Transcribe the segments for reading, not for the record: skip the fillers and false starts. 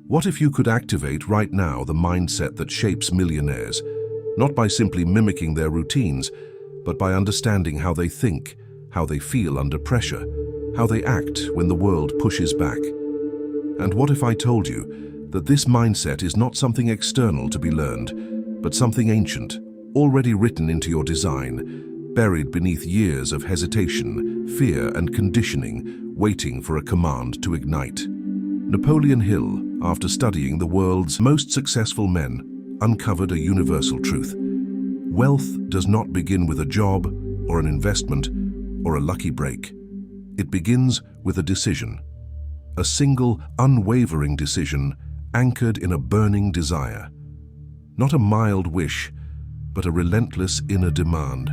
What if you could activate right now the mindset that shapes millionaires, not by simply mimicking their routines, but by understanding how they think, how they feel under pressure, how they act when the world pushes back? And what if I told you that this mindset is not something external to be learned, but something ancient, already written into your design, buried beneath years of hesitation, fear, and conditioning, waiting for a command to ignite? Napoleon Hill, after studying the world's most successful men, uncovered a universal truth. Wealth does not begin with a job or an investment or a lucky break. It begins with a decision. A single, unwavering decision anchored in a burning desire. Not a mild wish, but a relentless inner demand.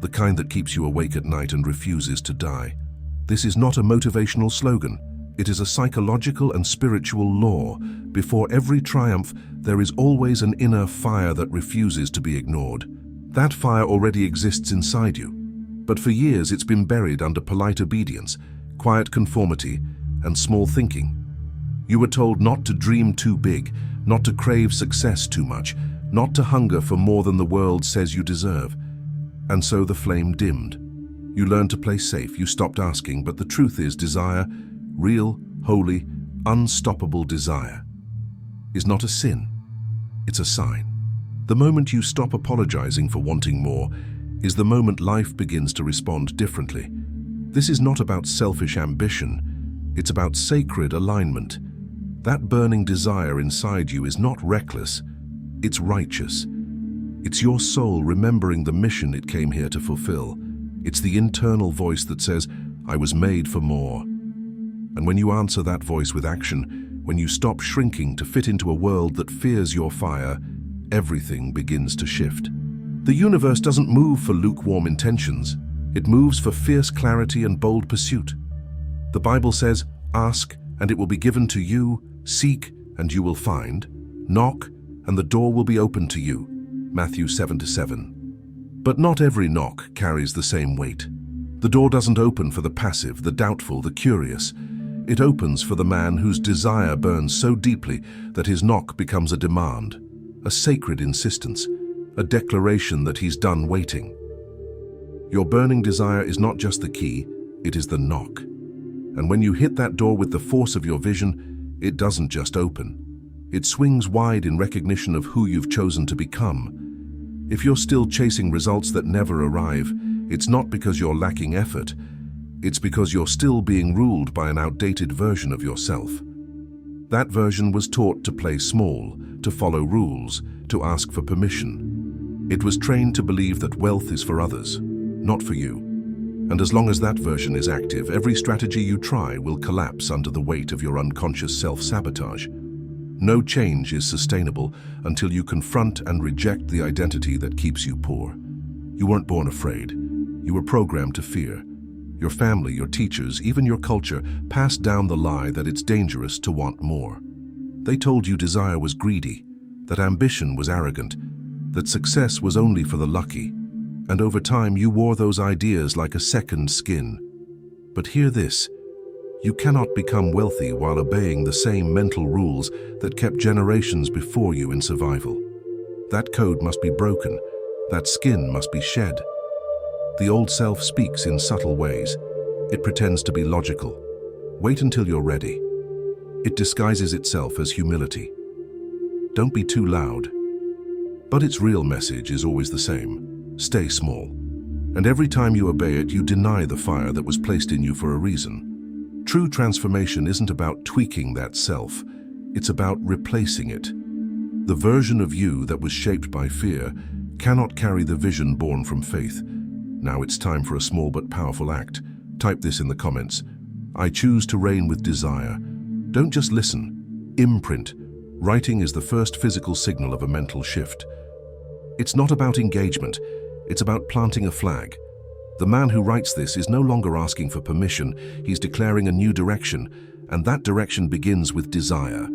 The kind that keeps you awake at night and refuses to die. This is not a motivational slogan. It is a psychological and spiritual law. Before every triumph, there is always an inner fire that refuses to be ignored. That fire already exists inside you, but for years it's been buried under polite obedience, quiet conformity, and small thinking. You were told not to dream too big, not to crave success too much, not to hunger for more than the world says you deserve. And so the flame dimmed. You learned to play safe, you stopped asking, but the truth is desire, real, holy, unstoppable desire, is not a sin. It's a sign. The moment you stop apologizing for wanting more is the moment life begins to respond differently. This is not about selfish ambition. It's about sacred alignment. That burning desire inside you is not reckless. It's righteous. It's your soul remembering the mission it came here to fulfill. It's the internal voice that says, "I was made for more." And when you answer that voice with action, when you stop shrinking to fit into a world that fears your fire, everything begins to shift. The universe doesn't move for lukewarm intentions. It moves for fierce clarity and bold pursuit. The Bible says, "Ask, and it will be given to you. Seek, and you will find. Knock, and the door will be opened to you." Matthew 7:7. But not every knock carries the same weight. The door doesn't open for the passive, the doubtful, the curious. It opens for the man whose desire burns so deeply that his knock becomes a demand, a sacred insistence, a declaration that he's done waiting. Your burning desire is not just the key, it is the knock. And when you hit that door with the force of your vision, it doesn't just open. It swings wide in recognition of who you've chosen to become. If you're still chasing results that never arrive, it's not because you're lacking effort. It's because you're still being ruled by an outdated version of yourself. That version was taught to play small, to follow rules, to ask for permission. It was trained to believe that wealth is for others, not for you. And as long as that version is active, every strategy you try will collapse under the weight of your unconscious self-sabotage. No change is sustainable until you confront and reject the identity that keeps you poor. You weren't born afraid. You were programmed to fear. Your family, your teachers, even your culture passed down the lie that it's dangerous to want more. They told you desire was greedy, that ambition was arrogant, that success was only for the lucky. And over time you wore those ideas like a second skin. But hear this, you cannot become wealthy while obeying the same mental rules that kept generations before you in survival. That code must be broken, that skin must be shed. The old self speaks in subtle ways. It pretends to be logical. Wait until you're ready. It disguises itself as humility. Don't be too loud. But its real message is always the same. Stay small. And every time you obey it, you deny the fire that was placed in you for a reason. True transformation isn't about tweaking that self. It's about replacing it. The version of you that was shaped by fear cannot carry the vision born from faith. Now it's time for a small but powerful act. Type this in the comments. I choose to reign with desire. Don't just listen. Imprint. Writing is the first physical signal of a mental shift. It's not about engagement. It's about planting a flag. The man who writes this is no longer asking for permission. He's declaring a new direction, and that direction begins with desire.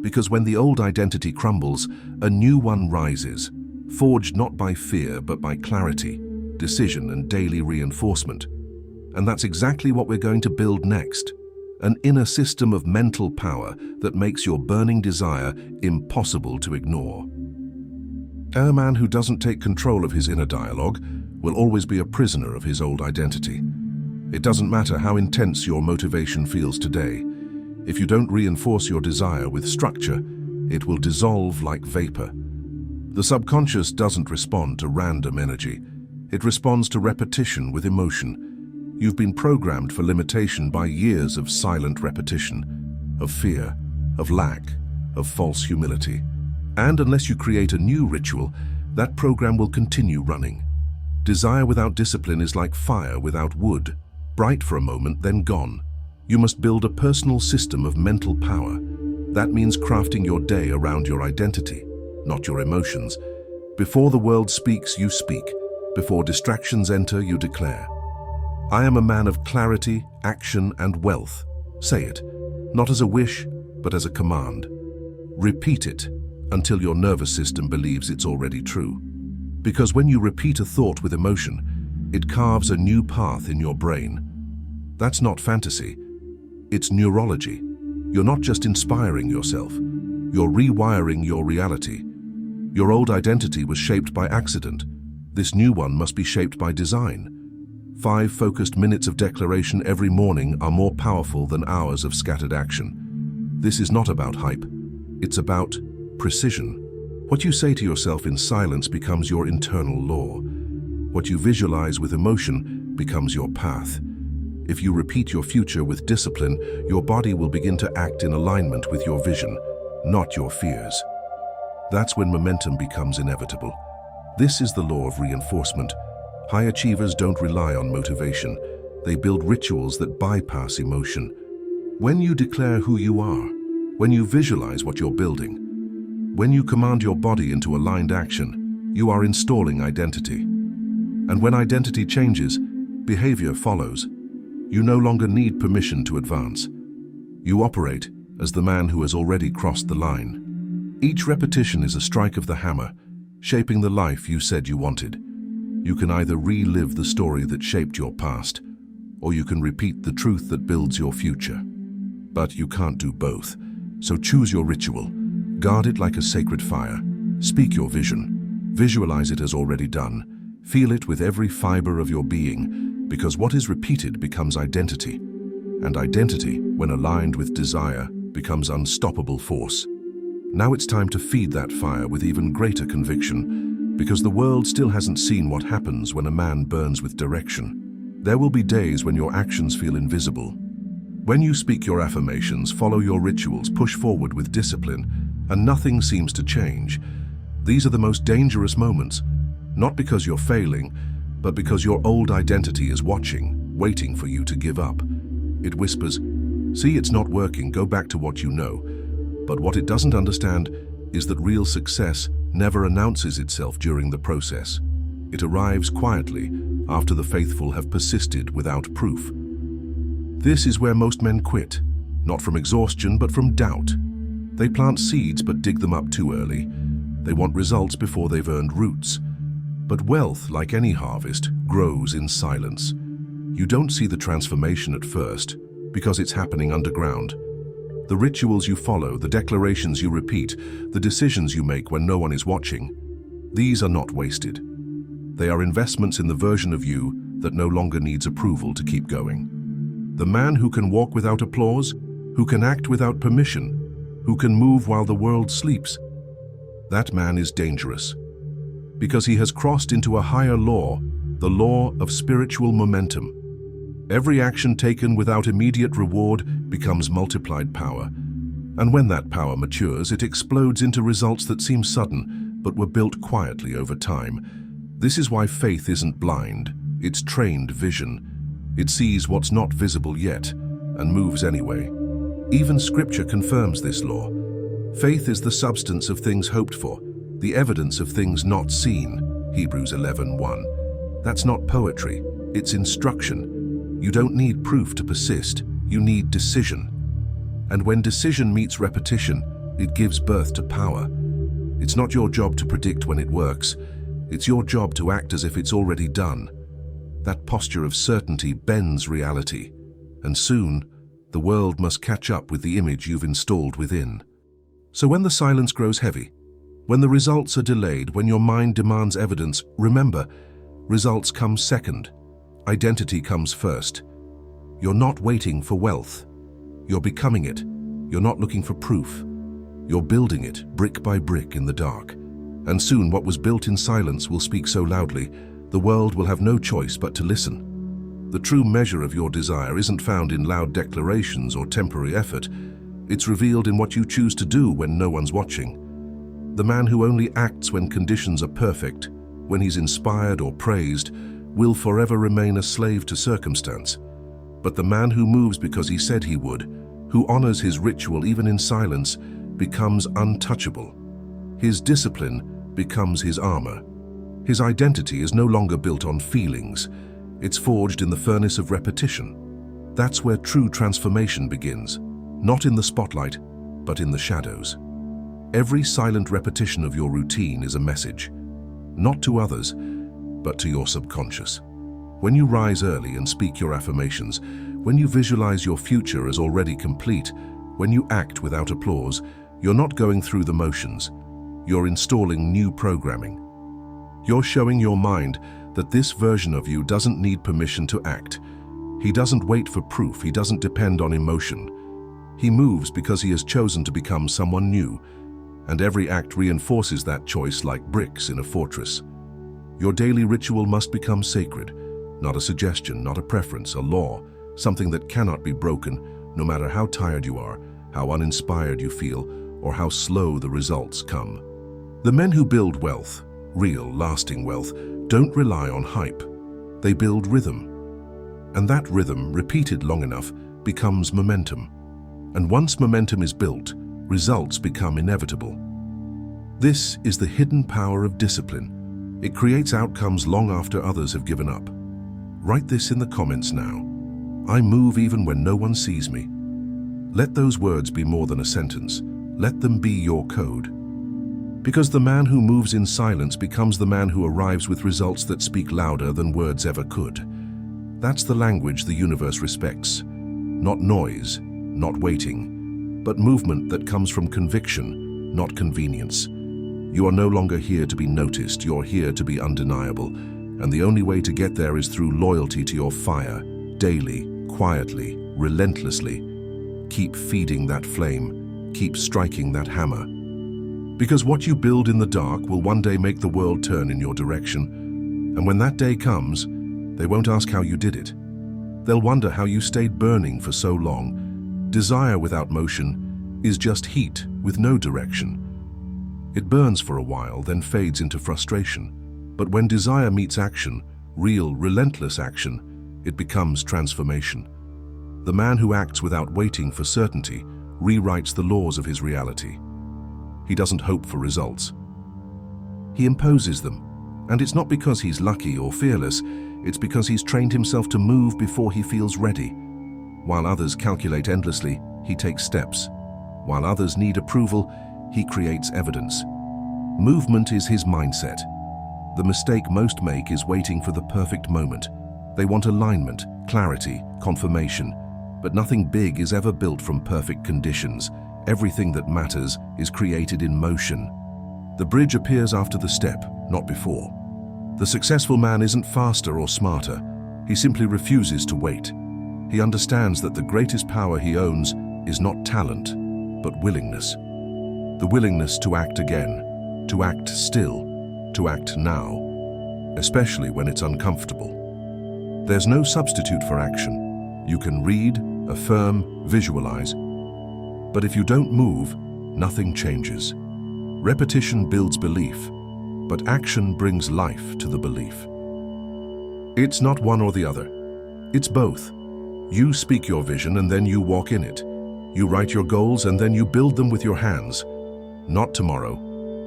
Because when the old identity crumbles, a new one rises, forged not by fear but by clarity, decision, and daily reinforcement. And that's exactly what we're going to build next. an inner system of mental power that makes your burning desire impossible to ignore. A man who doesn't take control of his inner dialogue will always be a prisoner of his old identity. It doesn't matter how intense your motivation feels today. If you don't reinforce your desire with structure, it will dissolve like vapor. The subconscious doesn't respond to random energy. It responds to repetition with emotion. You've been programmed for limitation by years of silent repetition, of fear, of lack, of false humility. And unless you create a new ritual, that program will continue running. Desire without discipline is like fire without wood, bright for a moment, then gone. You must build a personal system of mental power. That means crafting your day around your identity, not your emotions. Before the world speaks, you speak. Before distractions enter, you declare. I am a man of clarity, action, and wealth. Say it, not as a wish, but as a command. Repeat it until your nervous system believes it's already true. Because when you repeat a thought with emotion, it carves a new path in your brain. That's not fantasy, it's neurology. You're not just inspiring yourself, you're rewiring your reality. Your old identity was shaped by accident. This new one must be shaped by design. 5 focused minutes of declaration every morning are more powerful than hours of scattered action. This is not about hype, it's about precision. What you say to yourself in silence becomes your internal law. What you visualize with emotion becomes your path. If you repeat your future with discipline, your body will begin to act in alignment with your vision, not your fears. That's when momentum becomes inevitable. This is the law of reinforcement. High achievers don't rely on motivation. They build rituals that bypass emotion. When you declare who you are, when you visualize what you're building, when you command your body into aligned action, you are installing identity. And when identity changes, behavior follows. You no longer need permission to advance. You operate as the man who has already crossed the line. Each repetition is a strike of the hammer, shaping the life you said you wanted. You can either relive the story that shaped your past, or you can repeat the truth that builds your future. But you can't do both, so choose your ritual. Guard it like a sacred fire. Speak your vision. Visualize it as already done. Feel it with every fiber of your being, because what is repeated becomes identity. And identity, when aligned with desire, becomes unstoppable force. Now it's time to feed that fire with even greater conviction, because the world still hasn't seen what happens when a man burns with direction. There will be days when your actions feel invisible. When you speak your affirmations, follow your rituals, push forward with discipline, and nothing seems to change. These are the most dangerous moments, not because you're failing, but because your old identity is watching, waiting for you to give up. It whispers, see, it's not working, go back to what you know. But what it doesn't understand is that real success never announces itself during the process. It arrives quietly after the faithful have persisted without proof. This is where most men quit, not from exhaustion, but from doubt. They plant seeds but dig them up too early. They want results before they've earned roots. But wealth, like any harvest, grows in silence. You don't see the transformation at first, because it's happening underground. The rituals you follow, the declarations you repeat, the decisions you make when no one is watching, these are not wasted. They are investments in the version of you that no longer needs approval to keep going. The man who can walk without applause, who can act without permission, who can move while the world sleeps, that man is dangerous. Because he has crossed into a higher law, the law of spiritual momentum. Every action taken without immediate reward becomes multiplied power. And when that power matures, it explodes into results that seem sudden, but were built quietly over time. This is why faith isn't blind, it's trained vision. It sees what's not visible yet, and moves anyway. Even Scripture confirms this law. Faith is the substance of things hoped for, the evidence of things not seen, Hebrews 11:1. That's not poetry, it's instruction. You don't need proof to persist, you need decision. And when decision meets repetition, it gives birth to power. It's not your job to predict when it works, it's your job to act as if it's already done. That posture of certainty bends reality, and soon, The world must catch up with the image you've installed within. So when the silence grows heavy, when the results are delayed, when your mind demands evidence, remember, results come second. Identity comes first. You're not waiting for wealth. You're becoming it. You're not looking for proof. You're building it brick by brick in the dark. And soon what was built in silence will speak so loudly, the world will have no choice but to listen. The true measure of your desire isn't found in loud declarations or temporary effort. It's revealed in what you choose to do when no one's watching. The man who only acts when conditions are perfect, when he's inspired or praised, will forever remain a slave to circumstance. But the man who moves because he said he would, who honors his ritual even in silence, becomes untouchable. His discipline becomes his armor. His identity is no longer built on feelings. It's forged in the furnace of repetition. That's where true transformation begins, not in the spotlight, but in the shadows. Every silent repetition of your routine is a message, not to others, but to your subconscious. When you rise early and speak your affirmations, when you visualize your future as already complete, when you act without applause, you're not going through the motions. You're installing new programming. You're showing your mind that this version of you doesn't need permission to act. He doesn't wait for proof. He doesn't depend on emotion. He moves because he has chosen to become someone new, and every act reinforces that choice like bricks in a fortress. Your daily ritual must become sacred, not a suggestion, not a preference, a law, something that cannot be broken, no matter how tired you are, how uninspired you feel, or how slow the results come. The men who build wealth, real, lasting wealth, don't rely on hype. They build rhythm. And that rhythm, repeated long enough, becomes momentum. And once momentum is built, results become inevitable. This is the hidden power of discipline. It creates outcomes long after others have given up. Write this in the comments now. I move even when no one sees me. Let those words be more than a sentence. Let them be your code. Because the man who moves in silence becomes the man who arrives with results that speak louder than words ever could. That's the language the universe respects. Not noise, not waiting, but movement that comes from conviction, not convenience. You are no longer here to be noticed, you're here to be undeniable. And the only way to get there is through loyalty to your fire, daily, quietly, relentlessly. Keep feeding that flame, keep striking that hammer. Because what you build in the dark will one day make the world turn in your direction. And when that day comes, they won't ask how you did it. They'll wonder how you stayed burning for so long. Desire without motion is just heat with no direction. It burns for a while, then fades into frustration. But when desire meets action, real, relentless action, it becomes transformation. The man who acts without waiting for certainty rewrites the laws of his reality. He doesn't hope for results. He imposes them. And it's not because he's lucky or fearless, it's because he's trained himself to move before he feels ready. While others calculate endlessly, he takes steps. While others need approval, he creates evidence. Movement is his mindset. The mistake most make is waiting for the perfect moment. They want alignment, clarity, confirmation. But nothing big is ever built from perfect conditions. Everything that matters is created in motion. The bridge appears after the step, not before. The successful man isn't faster or smarter. He simply refuses to wait. He understands that the greatest power he owns is not talent, but willingness. The willingness to act again, to act still, to act now, especially when it's uncomfortable. There's no substitute for action. You can read, affirm, visualize. But if you don't move, nothing changes. Repetition builds belief, but action brings life to the belief. It's not one or the other. It's both. You speak your vision and then you walk in it. You write your goals and then you build them with your hands. Not tomorrow,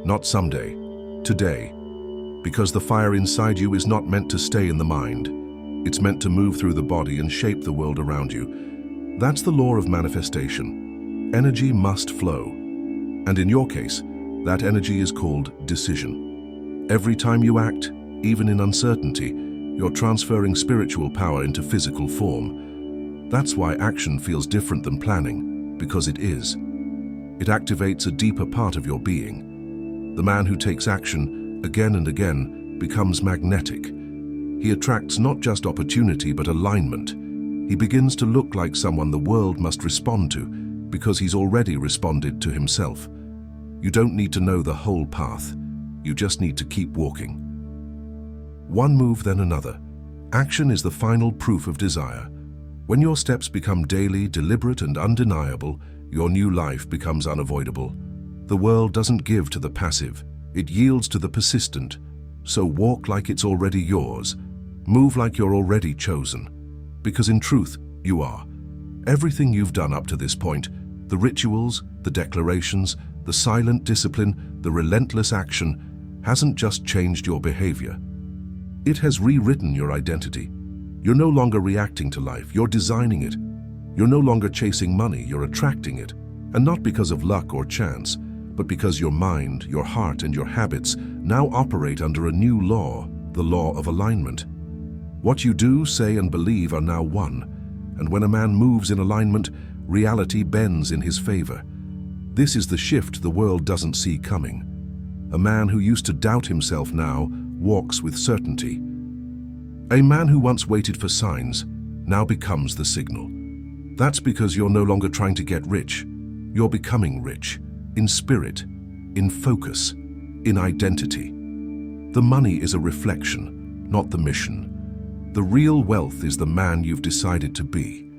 not someday, today. Because the fire inside you is not meant to stay in the mind. It's meant to move through the body and shape the world around you. That's the law of manifestation. Energy must flow. And in your case, that energy is called decision. Every time you act, even in uncertainty, you're transferring spiritual power into physical form. That's why action feels different than planning, because it is. It activates a deeper part of your being. The man who takes action again and again becomes magnetic. He attracts not just opportunity but alignment. He begins to look like someone the world must respond to because he's already responded to himself. You don't need to know the whole path. You just need to keep walking. One move, then another. Action is the final proof of desire. When your steps become daily, deliberate, and undeniable, your new life becomes unavoidable. The world doesn't give to the passive. It yields to the persistent. So walk like it's already yours. Move like you're already chosen. Because in truth, you are. Everything you've done up to this point, the rituals, the declarations, the silent discipline, the relentless action, hasn't just changed your behavior. It has rewritten your identity. You're no longer reacting to life, you're designing it. You're no longer chasing money, you're attracting it. And not because of luck or chance, but because your mind, your heart, and your habits now operate under a new law, the law of alignment. What you do, say, and believe are now one, and when a man moves in alignment, reality bends in his favor. This is the shift the world doesn't see coming. A man who used to doubt himself now walks with certainty. A man who once waited for signs now becomes the signal. That's because you're no longer trying to get rich. You're becoming rich, in spirit, in focus, in identity. The money is a reflection, not the mission. The real wealth is the man you've decided to be.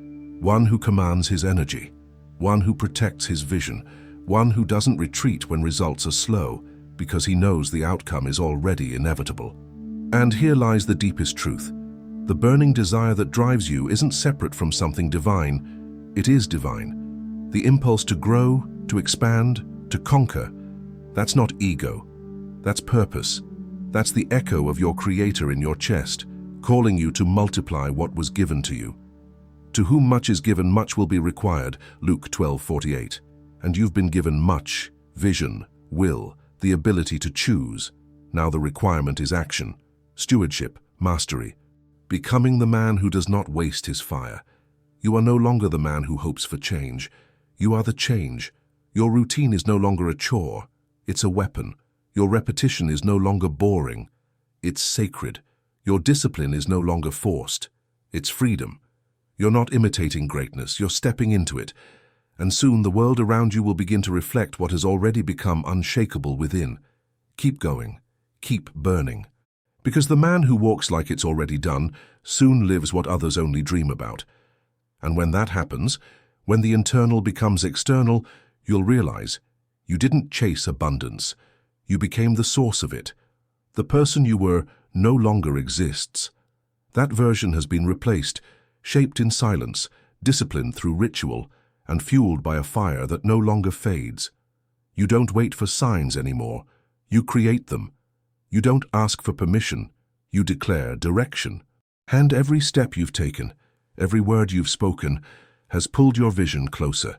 One who commands his energy, one who protects his vision, one who doesn't retreat when results are slow because he knows the outcome is already inevitable. And here lies the deepest truth. The burning desire that drives you isn't separate from something divine. It is divine. The impulse to grow, to expand, to conquer, that's not ego. That's purpose. That's the echo of your Creator in your chest, calling you to multiply what was given to you. To whom much is given, much will be required, Luke 12:48. And you've been given much, vision, will, the ability to choose. Now the requirement is action, stewardship, mastery. Becoming the man who does not waste his fire. You are no longer the man who hopes for change. You are the change. Your routine is no longer a chore. It's a weapon. Your repetition is no longer boring. It's sacred. Your discipline is no longer forced. It's freedom. You're not imitating greatness, you're stepping into it. And soon the world around you will begin to reflect what has already become unshakable within. Keep going. Keep burning. Because the man who walks like it's already done soon lives what others only dream about. And when that happens, when the internal becomes external, you'll realize you didn't chase abundance. You became the source of it. The person you were no longer exists. That version has been replaced, shaped in silence, disciplined through ritual, and fueled by a fire that no longer fades. You don't wait for signs anymore. You create them. You don't ask for permission. You declare direction. And every step you've taken, every word you've spoken, has pulled your vision closer.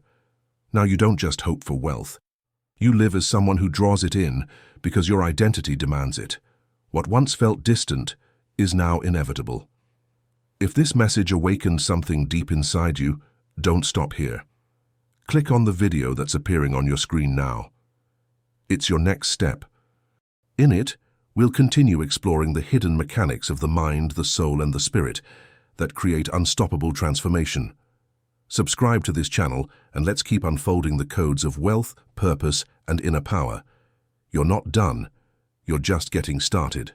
Now you don't just hope for wealth. You live as someone who draws it in because your identity demands it. What once felt distant is now inevitable. If this message awakened something deep inside you, don't stop here. Click on the video that's appearing on your screen now. It's your next step. In it, we'll continue exploring the hidden mechanics of the mind, the soul, and the spirit that create unstoppable transformation. Subscribe to this channel and let's keep unfolding the codes of wealth, purpose, and inner power. You're not done. You're just getting started.